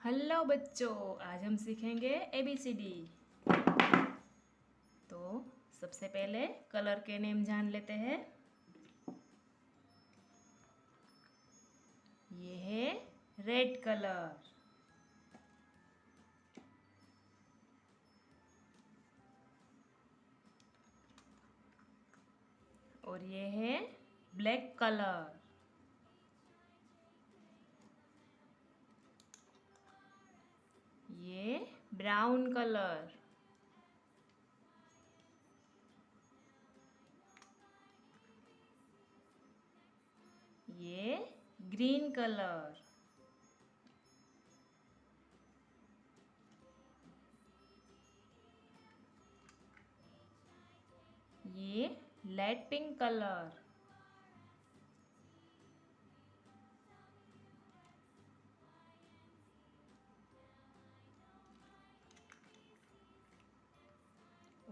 Hello बच्चों, आज हम सीखेंगे ABCD। तो सबसे पहले कलर के नेम जान लेते हैं। ये है रेड कलर, और ये है ब्लैक कलर, ये ब्राउन कलर, ये ग्रीन कलर, ये लाइट पिंक कलर,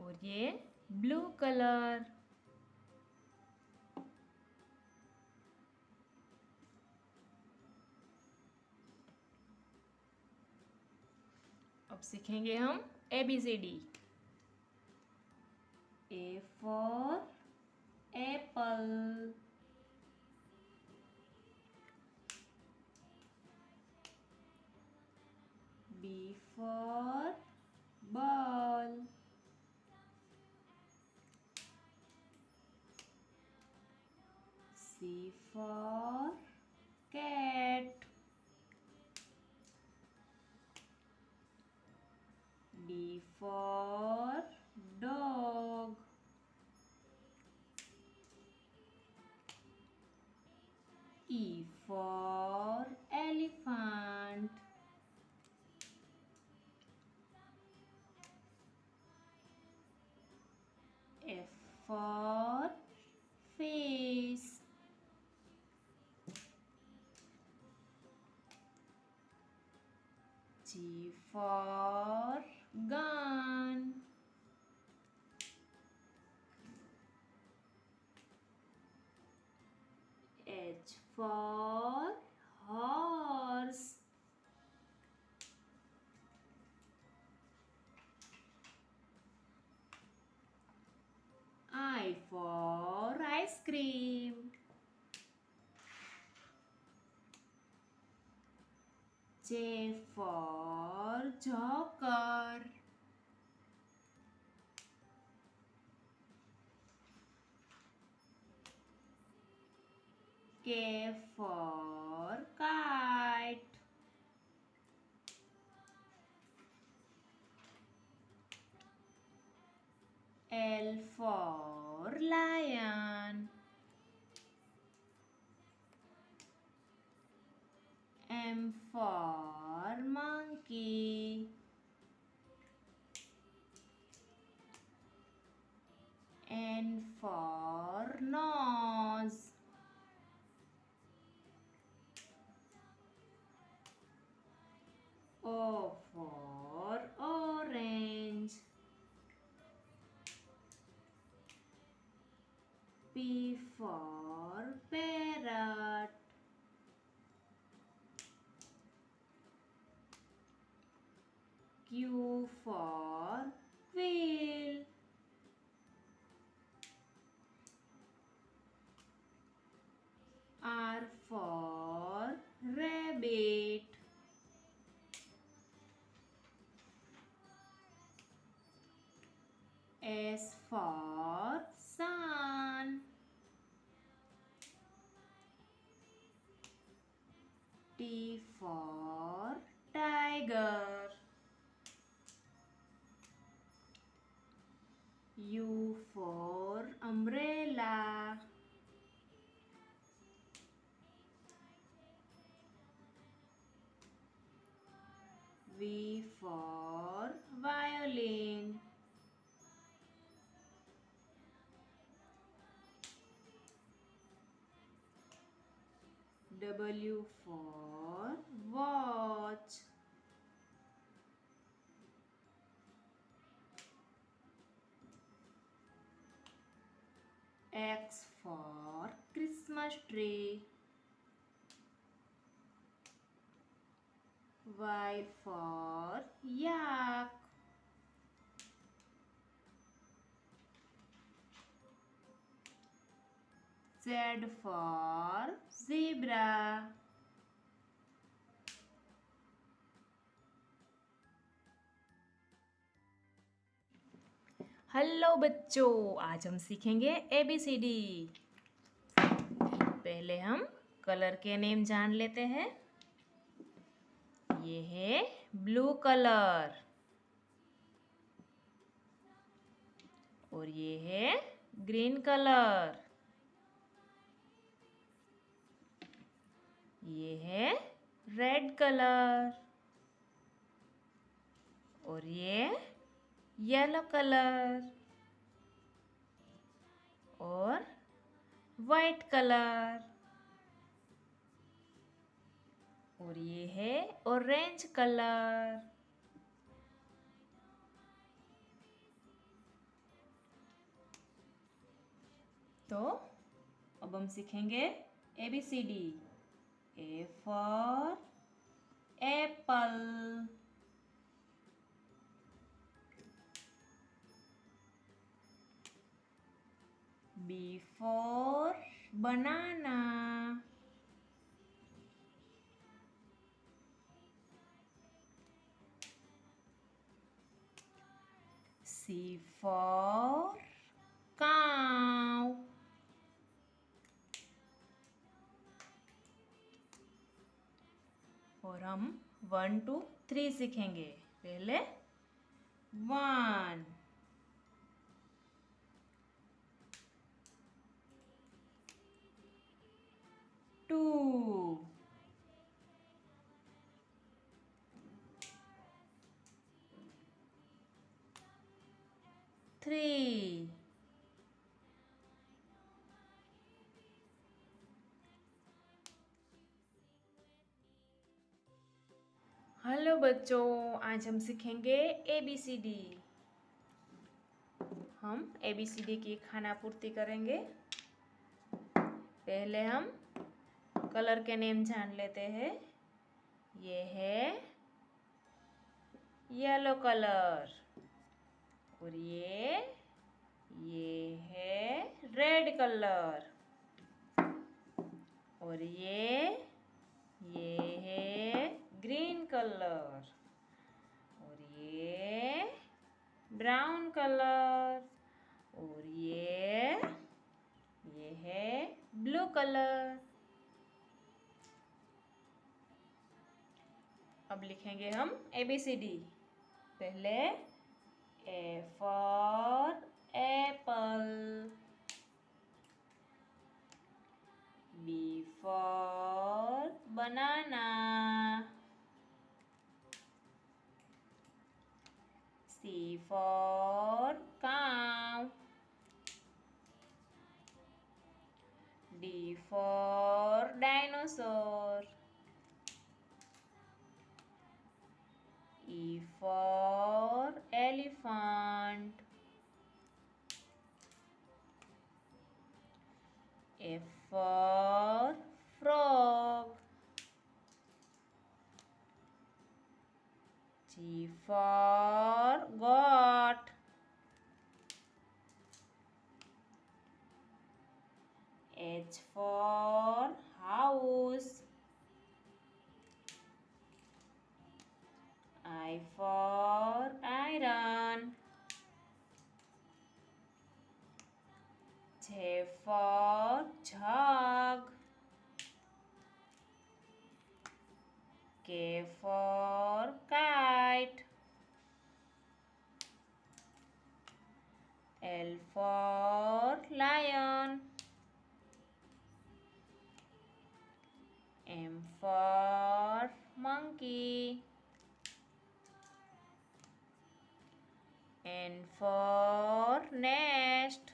और ये ब्लू कलर। अब सीखेंगे हम ABCD। A for apple, B for ball, C for cat, D for dog, E for elephant, F for fish, G for gun, H for horse, I for ice cream, J for joker, K for kite, L for lion, M for monkey, N for nose, O for orange, P for parrot, Q for wheel, R for rabbit, S for sun, T for tiger, U for umbrella, V for violin, W for watch, X for Christmas tree, Y for yak. Z for zebra. Hello बच्चों, आज हम सीखेंगे ABCD। पहले हम colour के name जान लेते हैं। ये है ब्लू कलर और ये है ग्रीन कलर। ये है रेड कलर और ये येलो कलर और वाइट कलर और ये है ऑरेंज कलर। तो अब हम सीखेंगे ABCD। A for apple, B for banana, C for cow, और हम 1 2 3 सीखेंगे। पहले 1, 2, 3, हेलो बच्चों, आज हम सीखेंगे ABCD। हम ABCD की खाना पूर्ति करेंगे। पहले हम कलर के नेम जान लेते हैं। ये है येलो कलर और ये है रेड कलर और ये है ग्रीन कलर और ये ब्राउन कलर और ये है ब्लू कलर। अब लिखेंगे हम ABCD। पहले A for apple, B for banana, C for cow, D for dinosaur, E for elephant, F for frog, G for goat, H for house, I for iron, J for jug, K for kite, L for lion, M for monkey, N for nest,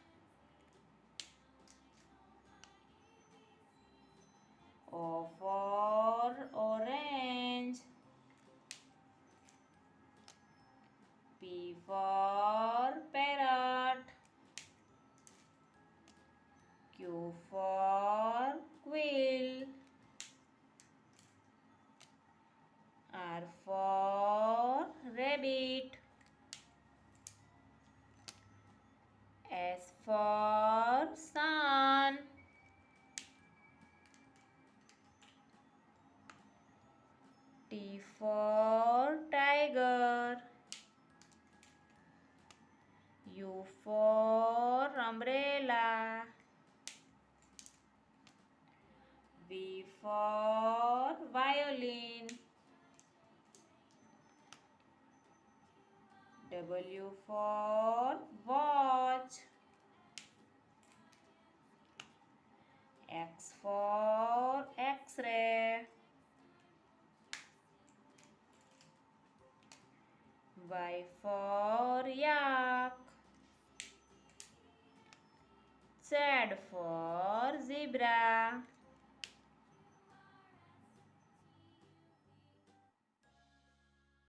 O for orange, P for parrot, Q for quill, R for rabbit. S for sun. T for tiger. U for umbrella. V for violin. W for watch. X for X-ray. Y for yak. Z for zebra.